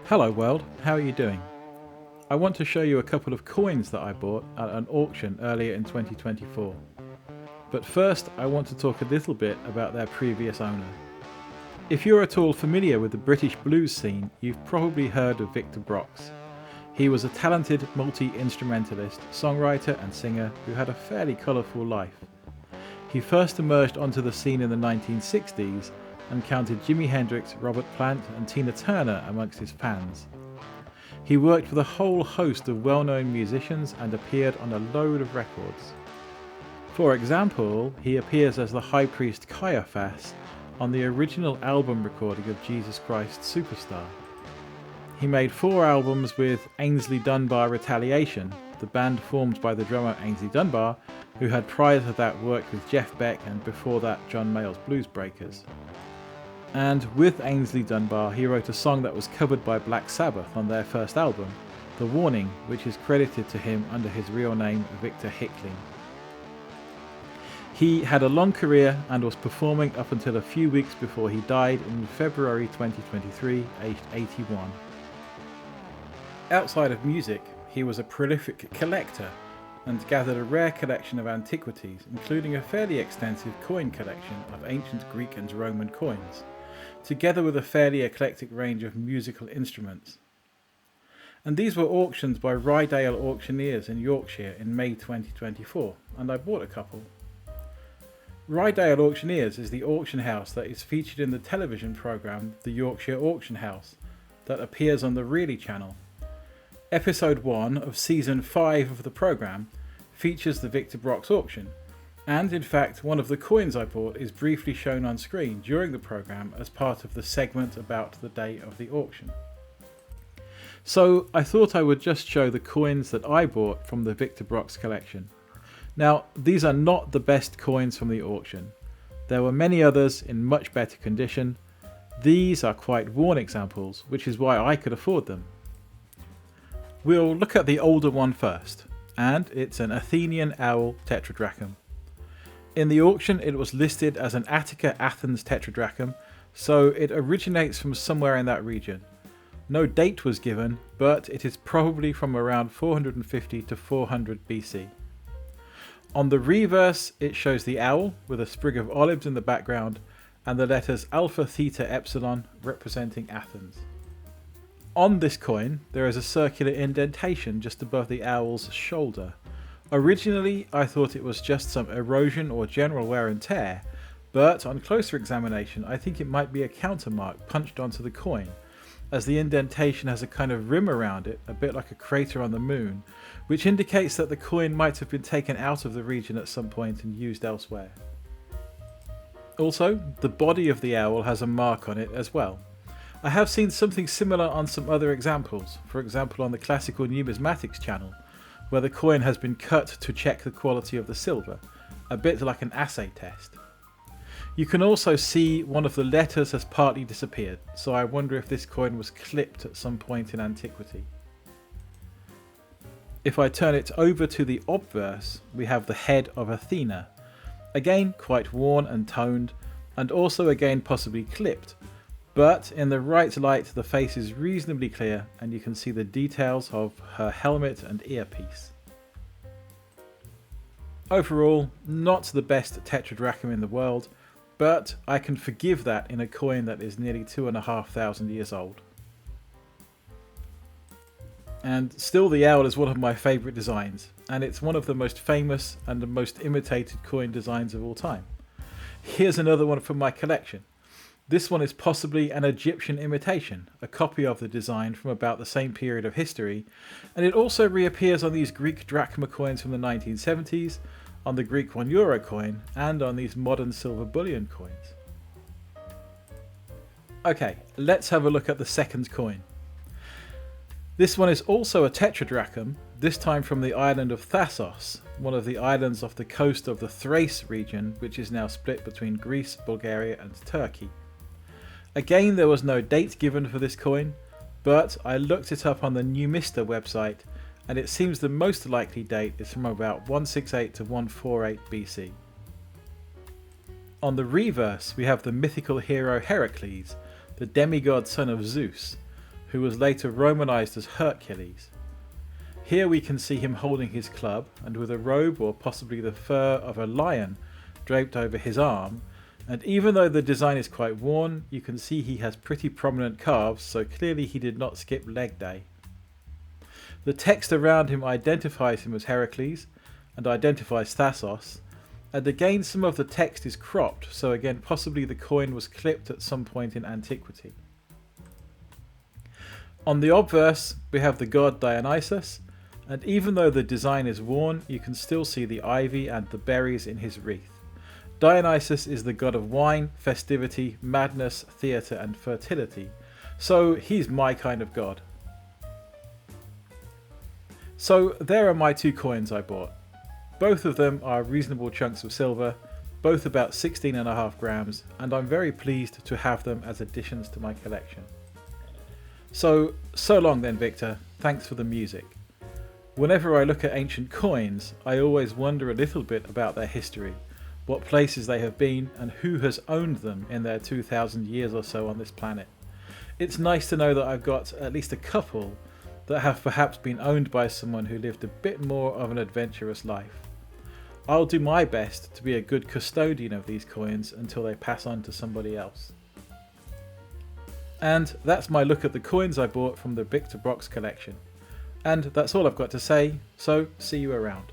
Hello world, how are you doing? I want to show you a couple of coins that I bought at an auction earlier in 2024. But first I want to talk a little bit about their previous owner. If you're at all familiar with the British blues scene, you've probably heard of Victor Brox. He was a talented multi-instrumentalist, songwriter and singer who had a fairly colourful life. He first emerged onto the scene in the 1960s and counted Jimi Hendrix, Robert Plant and Tina Turner amongst his fans. He worked with a whole host of well-known musicians and appeared on a load of records. For example, he appears as the High Priest Caiaphas on the original album recording of Jesus Christ Superstar. He made 4 albums with Ainsley Dunbar Retaliation, the band formed by the drummer Ainsley Dunbar, who had prior to that worked with Jeff Beck and before that John Mayall's Blues Breakers. And with Ainsley Dunbar he wrote a song that was covered by Black Sabbath on their first album, The Warning, which is credited to him under his real name Victor Hickling. He had a long career and was performing up until a few weeks before he died in February 2023, aged 81. Outside of music, he was a prolific collector and gathered a rare collection of antiquities, including a fairly extensive coin collection of ancient Greek and Roman coins, together with a fairly eclectic range of musical instruments. And these were auctioned by Rydale Auctioneers in Yorkshire in May 2024, and I bought a couple. Rydale Auctioneers is the auction house that is featured in the television programme The Yorkshire Auction House that appears on the Really channel. Episode 1 of Season 5 of the programme features the Victor Brox auction, and in fact one of the coins I bought is briefly shown on screen during the programme as part of the segment about the day of the auction. So I thought I would just show the coins that I bought from the Victor Brox collection. Now these are not the best coins from the auction. There were many others in much better condition. These are quite worn examples, which is why I could afford them. We'll look at the older one first, and it's an Athenian owl tetradrachm. In the auction it was listed as an Attica Athens tetradrachm, so it originates from somewhere in that region. No date was given, but it is probably from around 450 to 400 BC. On the reverse it shows the owl with a sprig of olives in the background and the letters Alpha Theta Epsilon representing Athens. On this coin there is a circular indentation just above the owl's shoulder. Originally I thought it was just some erosion or general wear and tear, but on closer examination I think it might be a countermark punched onto the coin, as the indentation has a kind of rim around it, a bit like a crater on the moon, which indicates that the coin might have been taken out of the region at some point and used elsewhere. Also, the body of the owl has a mark on it as well. I have seen something similar on some other examples, for example on the Classical Numismatics channel, where the coin has been cut to check the quality of the silver, a bit like an assay test. You can also see one of the letters has partly disappeared, so I wonder if this coin was clipped at some point in antiquity. If I turn it over to the obverse, we have the head of Athena, again quite worn and toned, and also again possibly clipped. But in the right light the face is reasonably clear and you can see the details of her helmet and earpiece. Overall, not the best tetradrachm in the world, but I can forgive that in a coin that is nearly 2,500 years old. And still the owl is one of my favourite designs, and it's one of the most famous and the most imitated coin designs of all time. Here's another one from my collection. This one is possibly an Egyptian imitation, a copy of the design from about the same period of history, and it also reappears on these Greek drachma coins from the 1970s, on the Greek €1 coin, and on these modern silver bullion coins. Okay, let's have a look at the second coin. This one is also a tetradrachm, this time from the island of Thassos, one of the islands off the coast of the Thrace region, which is now split between Greece, Bulgaria and Turkey. Again, there was no date given for this coin, but I looked it up on the Numista website and it seems the most likely date is from about 168 to 148 BC. On the reverse we have the mythical hero Heracles, the demigod son of Zeus, who was later Romanized as Hercules. Here we can see him holding his club and with a robe or possibly the fur of a lion draped over his arm, and even though the design is quite worn, you can see he has pretty prominent calves, so clearly he did not skip leg day. The text around him identifies him as Heracles and identifies Thassos, and again some of the text is cropped, so again possibly the coin was clipped at some point in antiquity. On the obverse we have the god Dionysus, and even though the design is worn, you can still see the ivy and the berries in his wreath. Dionysus is the god of wine, festivity, madness, theatre and fertility, so he's my kind of god. So there are my 2 coins I bought. Both of them are reasonable chunks of silver, both about 16.5 grams, and I'm very pleased to have them as additions to my collection. So long then, Victor, thanks for the music. Whenever I look at ancient coins, I always wonder a little bit about their history, what places they have been and who has owned them in their 2,000 years or so on this planet. It's nice to know that I've got at least a couple that have perhaps been owned by someone who lived a bit more of an adventurous life. I'll do my best to be a good custodian of these coins until they pass on to somebody else. And that's my look at the coins I bought from the Victor Brox collection. And that's all I've got to say, so see you around.